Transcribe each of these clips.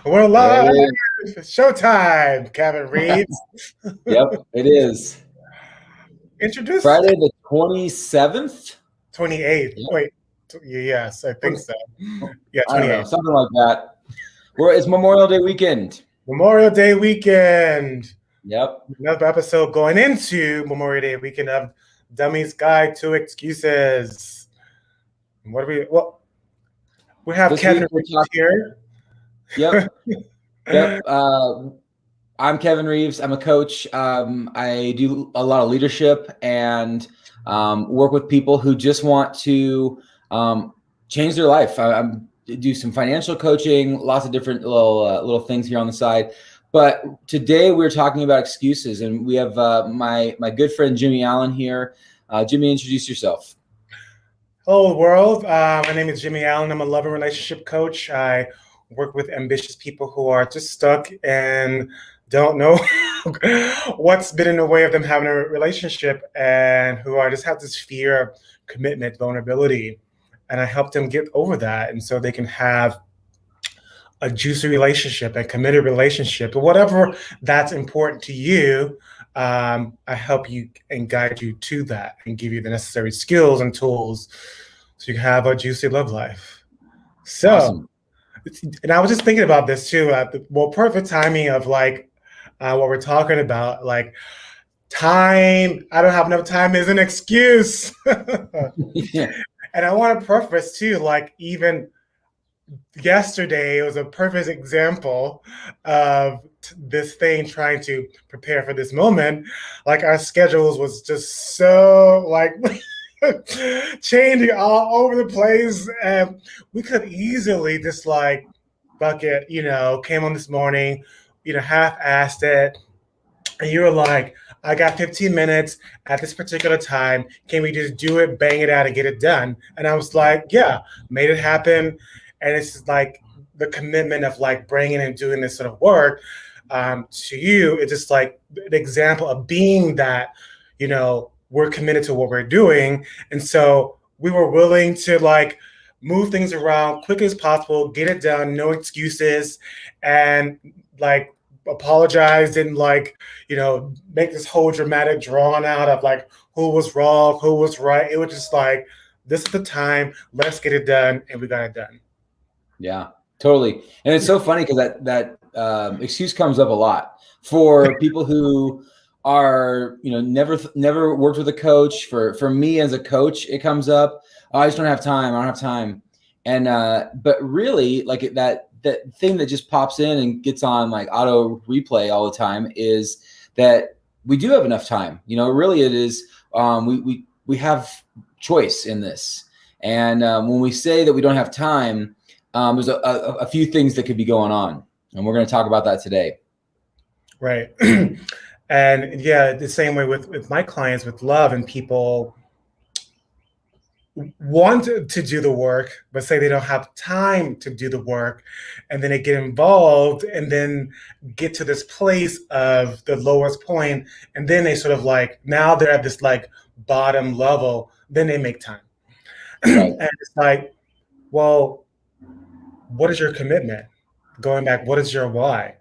We're There live. it is. Showtime, Kevin Reeves. Yep, it is. Introduce Friday the 27th? 28th. Yep. Wait, yes, I think 20 so. Yeah, I don't know, 28th. something like that. It's Memorial Day weekend. Memorial Day weekend. Yep. Another episode going into Memorial Day weekend of Dummie's Guide to Excuses. What do we, well, we have This week Kevin we're Reeves talking. here. Yep. Yep. I'm Kevin Reeves. I'm a coach. I do a lot of leadership and work with people who just want to change their life. I do some financial coaching, lots of different little things here on the side. But today we're talking about excuses, and we have my good friend Jimmy Allen here. Jimmy, introduce yourself. Hello, world. My name is Jimmy Allen. I'm a love and relationship coach. I work with ambitious people who are just stuck and don't know what's been in the way of them having a relationship and who are just have this fear of commitment, vulnerability. And I help them get over that. And so they can have a juicy relationship, a committed relationship, or whatever that's important to you. I help you and guide you to that and give you the necessary skills and tools so you can have a juicy love life. So, Awesome. and I was just thinking about this too. Perfect timing of like what we're talking about. Like time, I don't have enough time is an excuse. Yeah. And I want to preface too, like even yesterday was a perfect example of this thing trying to prepare for this moment. Like our schedules was just so like changing all over the place, and we could easily just like bucket, came on this morning, half-assed it, and you were like, I got 15 minutes at this particular time. Can we just do it, bang it out, and get it done? And I was like, yeah, made it happen. And it's like the commitment of like bringing and doing this sort of work to you. It's just like an example of being that, we're committed to what we're doing. And so we were willing to like move things around quick as possible, get it done, no excuses, and like apologize, didn't like make this whole dramatic drawn out of like who was wrong, who was right. It was just like, this is the time, let's get it done, and we got it done. Yeah, totally. And it's so funny because that excuse comes up a lot for people who are, never worked with a coach. For me as a coach, it comes up. Oh, I just don't have time. I don't have time. And but really, like that thing that just pops in and gets on like auto replay all the time is that we do have enough time. Really, it is. We have choice in this, and when we say that we don't have time, there's a few things that could be going on, and we're going to talk about that today. Right. And yeah, the same way with my clients with love, and people want to do the work but say they don't have time to do the work, and then they get involved and then get to this place of the lowest point, and then they sort of like now they're at this like bottom level, then they make time. Right. And it's like, well, what is your commitment? Going back, what is your why?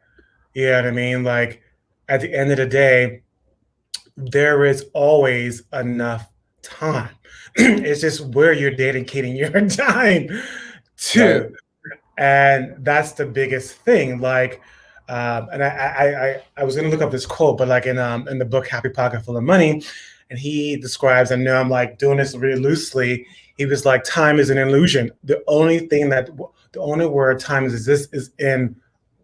You know what I mean? Like at the end of the day, there is always enough time. It's just where you're dedicating your time Right. to. And that's the biggest thing. Like, and I was gonna look up this quote, but like in the book Happy Pocket Full of Money, and he describes, I know I'm like doing this really loosely. He was like, time is an illusion. The only word time exists is in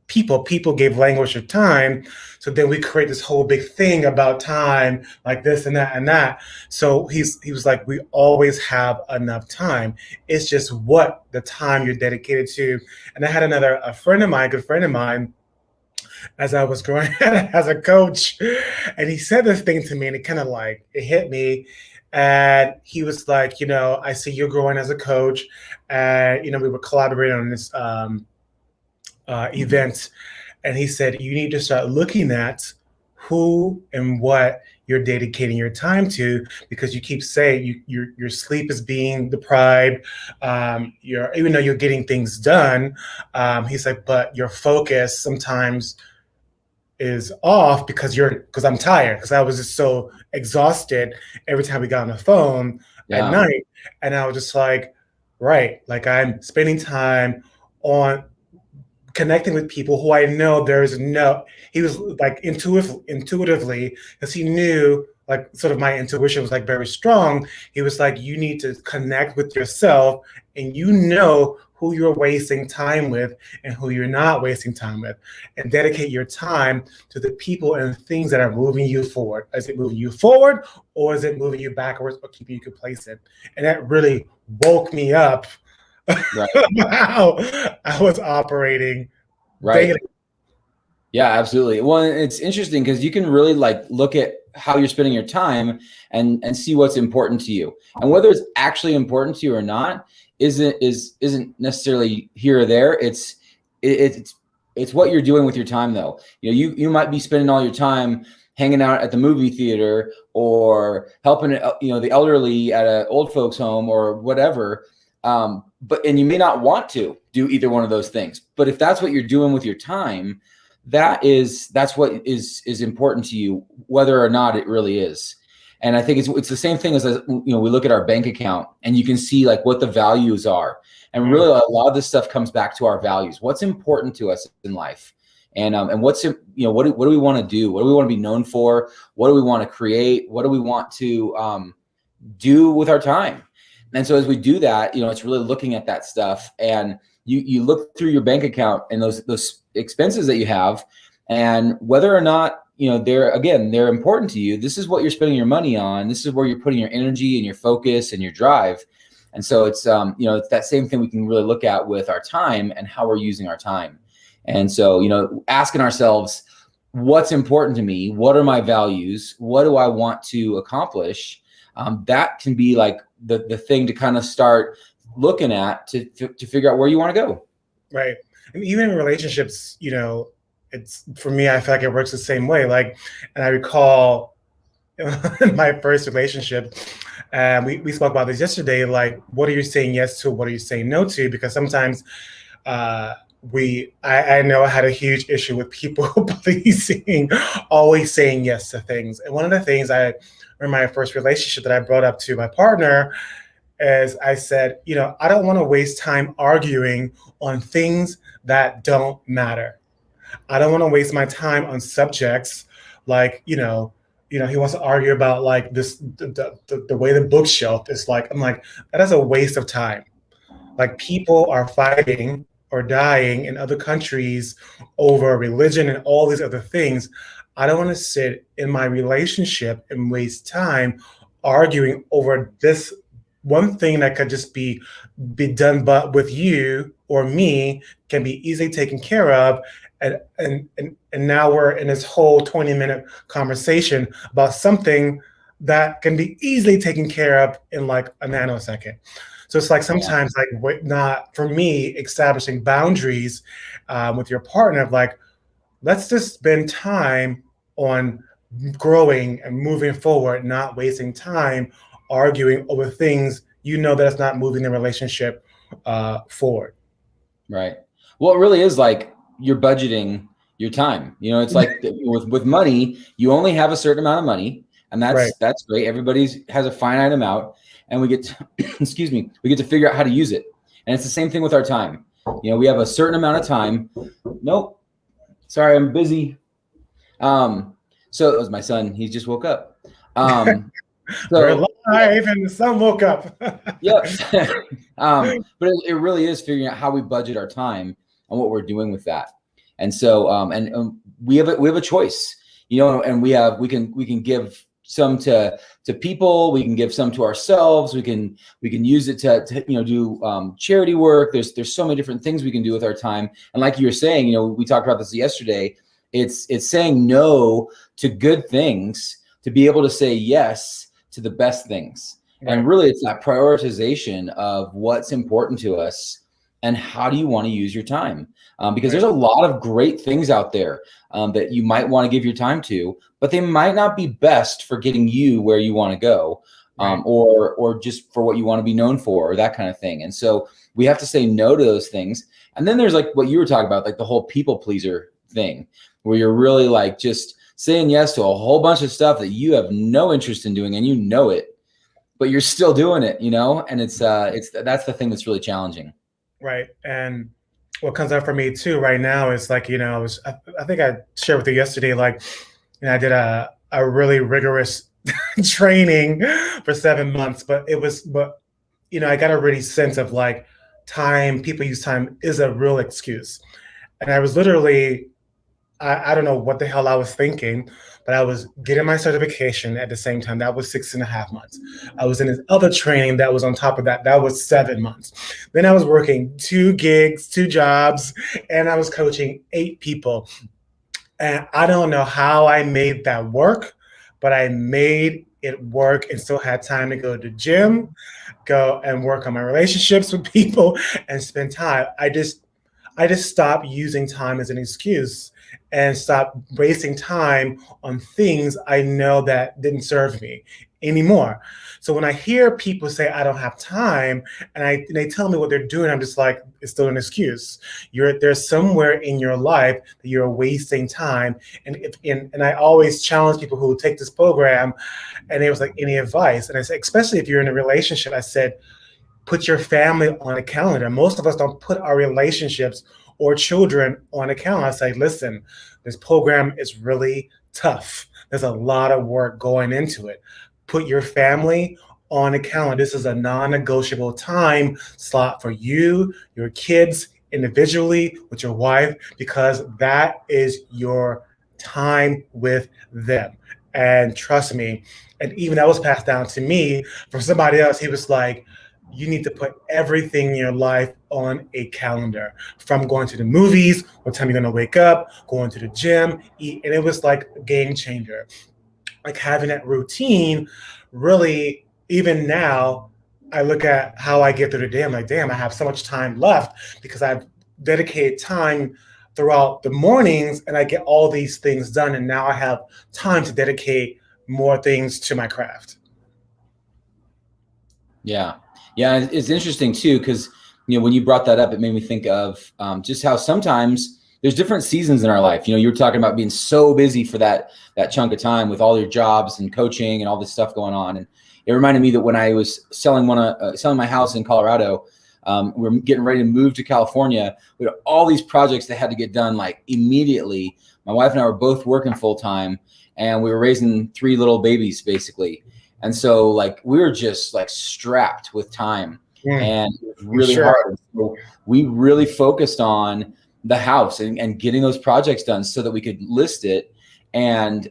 people. People gave language to time. So then we create this whole big thing about time, like this and that and that. So he was like, we always have enough time. It's just what the time you're dedicated to. And I had a friend of mine, good friend of mine, as I was growing as a coach, and he said this thing to me, and it kind of like it hit me. And he was like, I see you're growing as a coach, and we were collaborating on this event, and he said you need to start looking at who and what you're dedicating your time to, because you keep saying your sleep is being deprived. You're, even though you're getting things done, he's like, but your focus sometimes is off because I'm tired, because I was just so exhausted every time we got on the phone at Yeah. night. And I was just like, right, like I'm spending time on connecting with people who I know there's no, he was like intuitively, because he knew, like, sort of my intuition was like very strong. He was like, you need to connect with yourself, and you know who you're wasting time with and who you're not wasting time with, and dedicate your time to the people and things that are moving you forward. Is it moving you forward, or is it moving you backwards or keeping you complacent? And that really woke me up. Right. How I was operating Right. daily. Yeah, absolutely. Well, it's interesting because you can really like look at how you're spending your time and see what's important to you, and whether it's actually important to you or not isn't necessarily here or there. It's what you're doing with your time, though. You might be spending all your time hanging out at the movie theater or helping the elderly at an old folks home or whatever. And you may not want to do either one of those things, but if that's what you're doing with your time, that's what is important to you, whether or not it really is. And I think it's the same thing as we look at our bank account and you can see like what the values are. And really a lot of this stuff comes back to our values. What's important to us in life? And what do we want to do? What do we want to be known for? What do we want to create? What do we want to do with our time? And so as we do that, it's really looking at that stuff, and you look through your bank account and those expenses that you have, and whether or not they're important to you. This is what you're spending your money on. This is where you're putting your energy and your focus and your drive. And so it's it's that same thing we can really look at with our time and how we're using our time. And so asking ourselves, what's important to me? What are my values? What do I want to accomplish? That can be like the thing to kind of start looking at to figure out where you want to go. Right. And even in relationships, it's, for me, I feel like it works the same way. Like, and I recall in my first relationship, we spoke about this yesterday, like, what are you saying yes to? What are you saying no to? Because sometimes I know I had a huge issue with people pleasing, always saying yes to things. And one of the things in my first relationship that I brought up to my partner is I said, I don't want to waste time arguing on things that don't matter. I don't want to waste my time on subjects like, he wants to argue about like this, the way the bookshelf is like, I'm like, that is a waste of time. Like, people are fighting or dying in other countries over religion and all these other things. I don't want to sit in my relationship and waste time arguing over this one thing that could just be done, but with you or me can be easily taken care of. And now we're in this whole 20-minute conversation about something that can be easily taken care of in like a nanosecond. So it's like sometimes, like, not for me, establishing boundaries with your partner of like, let's just spend time on growing and moving forward, not wasting time arguing over things that's not moving the relationship forward. Right. Well, it really is like you're budgeting your time. It's like with money, you only have a certain amount of money, and that's great. Everybody has a finite amount, and we get to, excuse me, we get to figure out how to use it. And it's the same thing with our time. We have a certain amount of time. Nope. Sorry, I'm busy. So it was my son. He just woke up. So we're live and the sun woke up. Yep. But it really is figuring out how we budget our time and what we're doing with that. And so and we have a choice, and we can give some to people, we can give some to ourselves, we can use it to do charity work. There's so many different things we can do with our time. And like you were saying, we talked about this yesterday. It's saying no to good things to be able to say yes to the best things. Right. And really it's that prioritization of what's important to us and how do you want to use your time? Because Right. there's a lot of great things out there that you might want to give your time to, but they might not be best for getting you where you want to go, Right. or just for what you want to be known for, or that kind of thing. And so we have to say no to those things. And then there's like what you were talking about, like the whole people pleaser thing, where you're really like just saying yes to a whole bunch of stuff that you have no interest in doing, and you know it, but you're still doing it, and it's that's the thing that's really challenging. Right. And what comes up for me too right now is like, I think I shared with you yesterday, like, I did a really rigorous training for 7 months, but I got a really sense of like time, people use time is a real excuse. And I was literally, I don't know what the hell I was thinking, but I was getting my certification at the same time. That was 6.5 months. I was in this other training that was on top of that. That was 7 months. Then I was working 2 gigs, 2 jobs, and I was coaching 8 people. And I don't know how I made that work, but I made it work and still had time to go to the gym, go and work on my relationships with people and spend time. I just stopped using time as an excuse and stopped wasting time on things I know that didn't serve me anymore. So when I hear people say I don't have time and they tell me what they're doing, I'm just like, it's still an excuse. There's somewhere in your life that you're wasting time. And I always challenge people who take this program, and it was like, any advice? And I said, especially if you're in a relationship, I said, put your family on a calendar. Most of us don't put our relationships or children on a calendar. I say, listen, this program is really tough. There's a lot of work going into it. Put your family on a calendar. This is a non-negotiable time slot for you, your kids, individually, with your wife, because that is your time with them. And trust me, and even that was passed down to me from somebody else. He was like, you need to put everything in your life on a calendar, from going to the movies, what time you're going to wake up, going to the gym, eat. And it was like a game changer. Like having that routine really, even now, I look at how I get through the day. I'm like, damn, I have so much time left because I've dedicated time throughout the mornings and I get all these things done. And now I have time to dedicate more things to my craft. Yeah. Yeah. It's interesting too, because, when you brought that up, it made me think of just how sometimes there's different seasons in our life. You were talking about being so busy for that chunk of time with all your jobs and coaching and all this stuff going on. And it reminded me that when I was selling my house in Colorado, we were getting ready to move to California. We had all these projects that had to get done like immediately. My wife and I were both working full time, and we were raising 3 little babies basically. And so like we were just like strapped with time, and it was really Sure. hard. So we really focused on the house and getting those projects done so that we could list it. And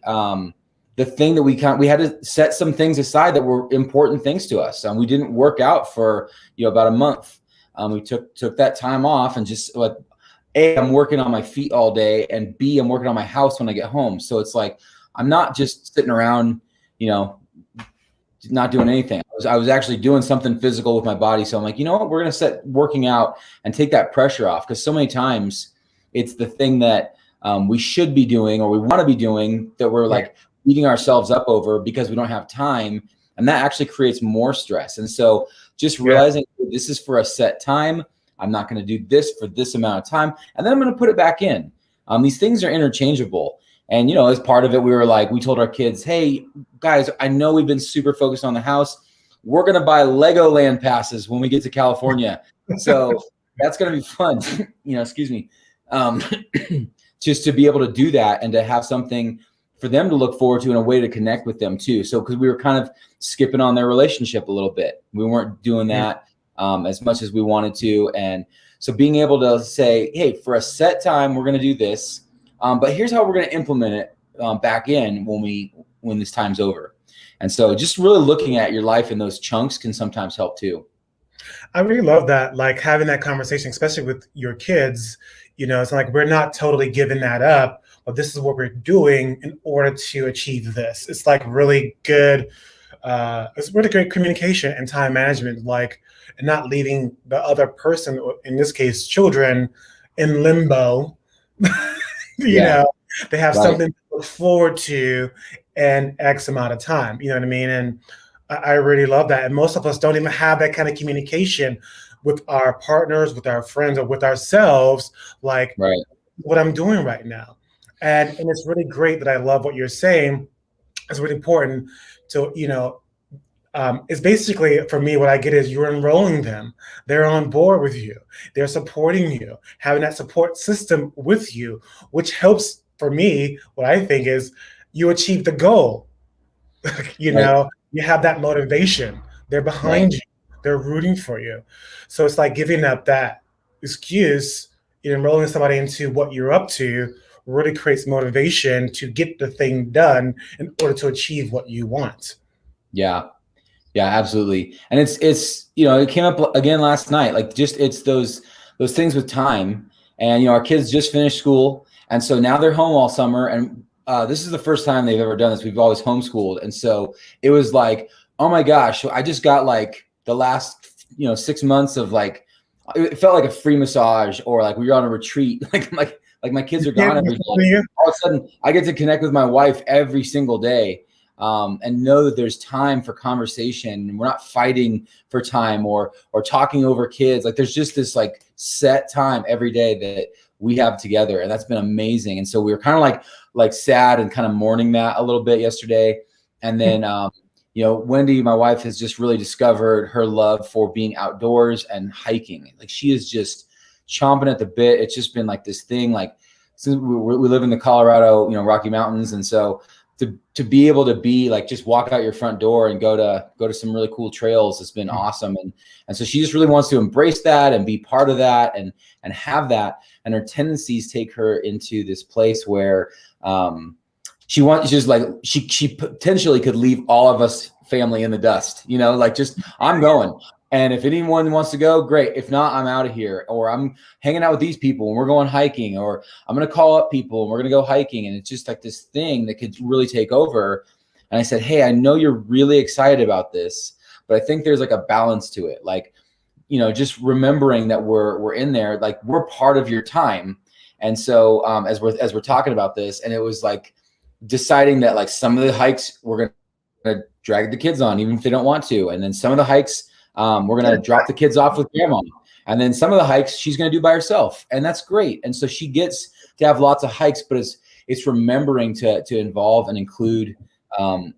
the thing that we had to set some things aside that were important things to us. And we didn't work out for about a month. We took that time off and just like, A, I'm working on my feet all day, and B, I'm working on my house when I get home. So it's like I'm not just sitting around, not doing anything. I was actually doing something physical with my body. So I'm like, you know what, we're going to set working out and take that pressure off. Because so many times it's the thing that we should be doing or we want to be doing that we're like beating ourselves up over because we don't have time. And that actually creates more stress. And so just realizing this is for a set time. I'm not going to do this for this amount of time. And then I'm going to put it back in. These things are interchangeable. And, as part of it, we told our kids, hey, guys, I know we've been super focused on the house. We're going to buy Legoland passes when we get to California. So that's going to be fun, excuse me, just to be able to do that and to have something for them to look forward to and a way to connect with them too. So, because we were kind of skipping on their relationship a little bit. We weren't doing that as much as we wanted to. And so being able to say, hey, for a set time, we're going to do this. But here's how we're going to implement it back in when this time's over. And so just really looking at your life in those chunks can sometimes help too. I really love that, like having that conversation, especially with your kids. It's like we're not totally giving that up, but this is what we're doing in order to achieve this. It's like really good it's really great communication and time management, like, and not leaving the other person, in this case, children, in limbo. You Yeah. know, they have Right. something to look forward to in X amount of time. You know what I mean? And I really love that. And most of us don't even have that kind of communication with our partners, with our friends, or with ourselves, like Right. what I'm doing right now. And it's really great that I love what you're saying. It's really important to, it's basically for me, what I get is you're enrolling them. They're on board with you. They're supporting you, having that support system with you, which helps for me. What I think is you achieve the goal. Right. You have that motivation. They're Right. behind you. They're rooting for you. So it's like giving up that excuse, enrolling somebody into what you're up to really creates motivation to get the thing done in order to achieve what you want. Yeah. Yeah, absolutely. And it's it came up again last night. Like just it's those things with time. And our kids just finished school, and so now they're home all summer. And this is the first time they've ever done this. We've always homeschooled, and so it was like, oh my gosh, I just got like the last 6 months of like it felt like a free massage, or like we were on a retreat. Like my kids are gone every day. All of a sudden, I get to connect with my wife every single day. And know that there's time for conversation. We're not fighting for time or talking over kids. Like there's just this like set time every day that we have together, and that's been amazing. And so we were kind of like sad and kind of mourning that a little bit yesterday. And then Wendy, my wife, has just really discovered her love for being outdoors and hiking. Like she is just chomping at the bit. It's just been like this thing. Like since we live in the Colorado, Rocky Mountains, and so to be able to be like just walk out your front door and go to some really cool trails has been awesome. And so she just really wants to embrace that and be part of that and have that. And her tendencies take her into this place where she potentially could leave all of us family in the dust, like just I'm going. And if anyone wants to go, great. If not, I'm out of here, or I'm hanging out with these people and we're going hiking, or I'm going to call up people and we're going to go hiking. And it's just like this thing that could really take over. And I said, hey, I know you're really excited about this, but I think there's like a balance to it. Like, just remembering that we're in there, like we're part of your time. And so as we're talking about this, and it was like deciding that like some of the hikes we're going to drag the kids on, even if they don't want to. And then some of the hikes, we're going to drop the kids off with grandma. And then some of the hikes she's going to do by herself. And that's great. And so she gets to have lots of hikes, but it's remembering to involve and include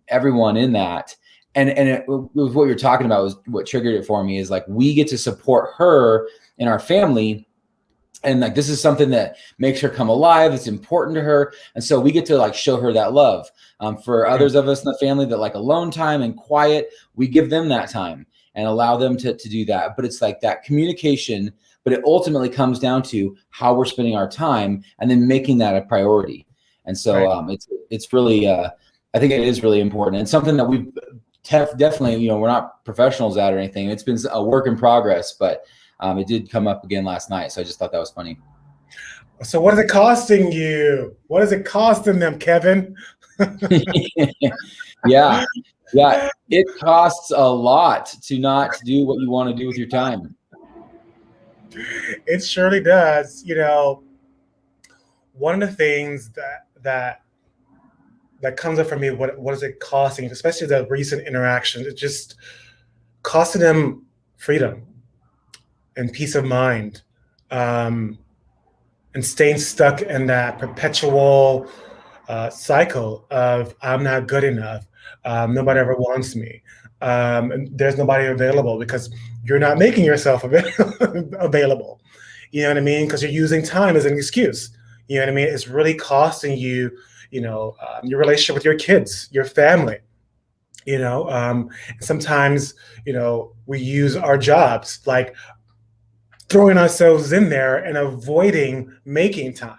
everyone in that. And it was what you're talking about was what triggered it for me is like, we get to support her in our family. And like, this is something that makes her come alive. It's important to her. And so we get to like show her that love. For others of us in the family that like alone time and quiet, we give them that time and allow them to do that. But it's like that communication, but it ultimately comes down to how we're spending our time and then making that a priority. And so it's really, I think it is really important, and something that we've definitely, we're not professionals at or anything. It's been a work in progress, but it did come up again last night. So I just thought that was funny. So what is it costing you? What is it costing them, Kevin? Yeah. Yeah. It costs a lot to not do what you want to do with your time. It surely does. One of the things that comes up for me, what is it costing, especially the recent interactions, it's just costing them freedom and peace of mind, and staying stuck in that perpetual cycle of I'm not good enough. Nobody ever wants me. And there's nobody available because you're not making yourself available. You know what I mean? Because you're using time as an excuse. You know what I mean? It's really costing you, your relationship with your kids, your family. Sometimes, we use our jobs, like throwing ourselves in there and avoiding making time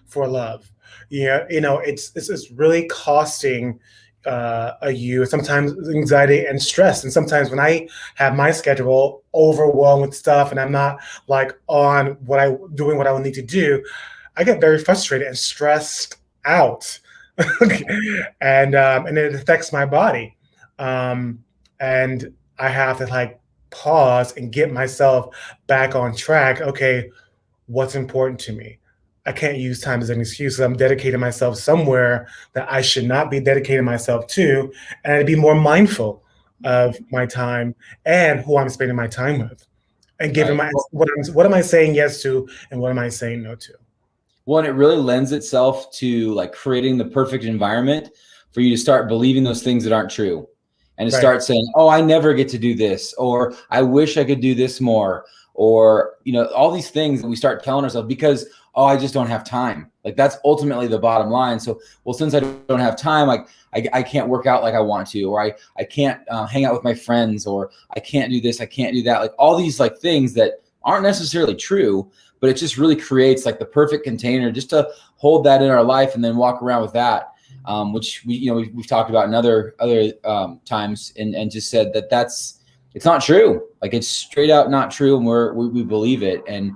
for love. It's really costing you sometimes anxiety and stress. And sometimes when I have my schedule overwhelmed with stuff and I'm not like on doing what I will need to do, I get very frustrated and stressed out. And it affects my body. And I have to like pause and get myself back on track. Okay, what's important to me? I can't use time as an excuse. I'm dedicating myself somewhere that I should not be dedicating myself to, and I'd be more mindful of my time and who I'm spending my time with, and giving Right. my what am I saying yes to, and what am I saying no to? Well, and it really lends itself to like creating the perfect environment for you to start believing those things that aren't true, and to Right, start saying, "Oh, I never get to do this," or "I wish I could do this more," or all these things that we start telling ourselves because, "Oh, I just don't have time." Like that's ultimately the bottom line. So, well, since I don't have time, like I can't work out like I want to, or I can't hang out with my friends, or I can't do this, I can't do that. Like all these like things that aren't necessarily true, but it just really creates like the perfect container just to hold that in our life and then walk around with that, which we've talked about in other times, and just said that it's not true. Like it's straight out not true, and we believe it. And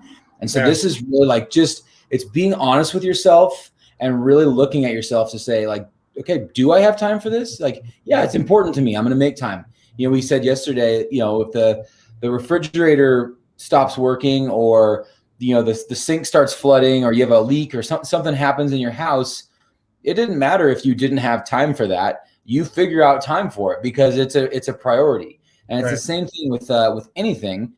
so yeah, this is really like just it's being honest with yourself and really looking at yourself to say like, okay, do I have time for this? Like, yeah, it's important to me. I'm going to make time. We said yesterday, if the refrigerator stops working, or the sink starts flooding, or you have a leak, or something happens in your house, it didn't matter if you didn't have time for that. You figure out time for it because it's a priority. And it's the right, same thing with anything.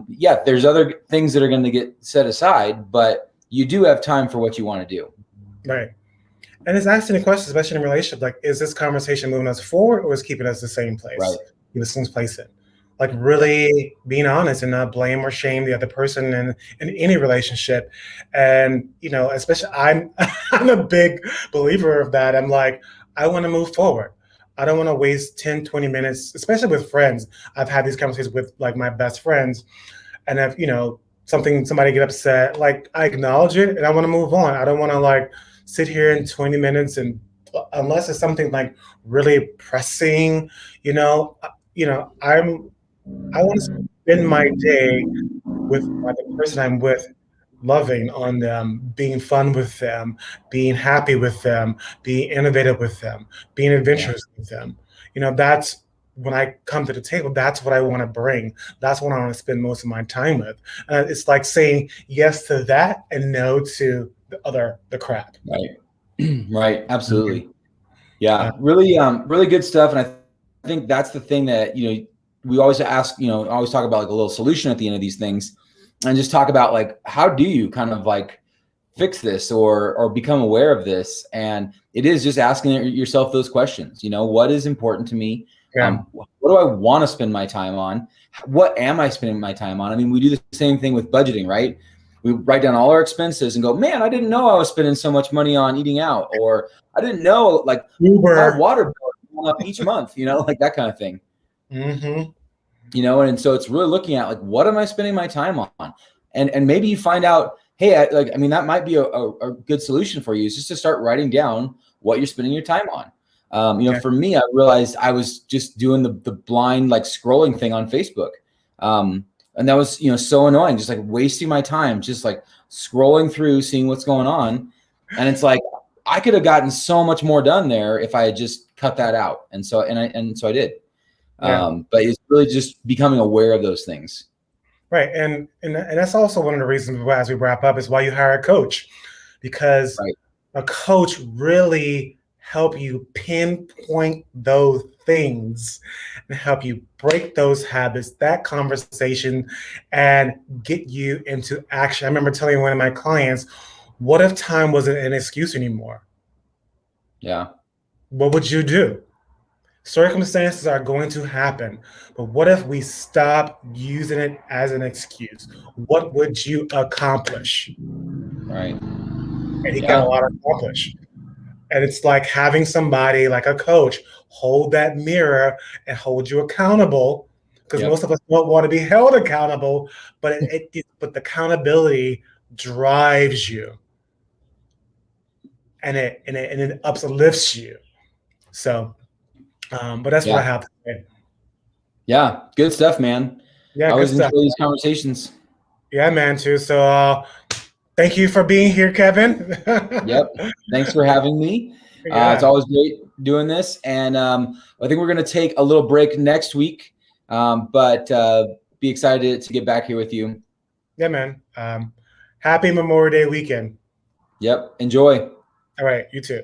Yeah, there's other things that are going to get set aside, but you do have time for what you want to do. right. And it's asking the question, especially in a relationship, like, is this conversation moving us forward or is keeping us the same Right. place? The same place it. Like really being honest and not blame or shame the other person in any relationship. And especially I'm a big believer of that. I'm like, I want to move forward. I don't want to waste 10, 20 minutes, especially with friends. I've had these conversations with like my best friends, and if somebody get upset, like I acknowledge it and I want to move on. I don't want to like sit here in 20 minutes and unless it's something like really pressing, you know, I want to spend my day with the person I'm with, loving on them, being fun with them, being happy with them, being innovative with them, being Yeah. adventurous with them. That's when I come to the table, that's what I want to bring. That's what I want to spend most of my time with. It's like saying yes to that and no to the crap. Right. Right. Mhm. Absolutely. Uh, Yeah. Really, really good stuff. And I think that's the thing that, we always ask, always talk about like a little solution at the end of these things, and just talk about like, how do you kind of like fix this or become aware of this? And it is just asking yourself those questions. What is important to me? yeah. What do I want to spend my time on? What am I spending my time on? I mean, we do the same thing with budgeting, right? We write down all our expenses and go, man, I didn't know I was spending so much money on eating out, or I didn't know like my Uber. water bill is going up each month, like that kind of thing. Hmm. And so it's really looking at like, what am I spending my time on? And maybe you find out, hey, I mean, that might be a good solution for you, is just to start writing down what you're spending your time on. Yeah. For me, I realized I was just doing the blind, like scrolling thing on Facebook. And that was, so annoying, just like wasting my time, just like scrolling through, seeing what's going on. And it's like, I could have gotten so much more done there if I had just cut that out. And so I did. Yeah. But it's really just becoming aware of those things. Right. And that's also one of the reasons why, as we wrap up, is why you hire a coach, because Right. a coach really help you pinpoint those things and help you break those habits, that conversation, and get you into action. I remember telling one of my clients, what if time wasn't an excuse anymore? Yeah. What would you do? Circumstances are going to happen, but what if we stop using it as an excuse? What would you accomplish? Right. And he got a Yeah. lot accomplished. And it's like having somebody like a coach hold that mirror and hold you accountable, because most Yep. of us don't want to be held accountable, but but the accountability drives you, and it uplifts you. So, but that's what I Yeah. have to say. Yeah. Good stuff, man. Yeah, I good always enjoy stuff. these conversations. Yeah, man, too. So, thank you for being here, Kevin. Yep. Thanks for having me. It's Yeah, always great doing this. And I think we're going to take a little break next week, but be excited to get back here with you. Yeah, man. Happy Memorial Day weekend. Yep. Enjoy. All right. You too.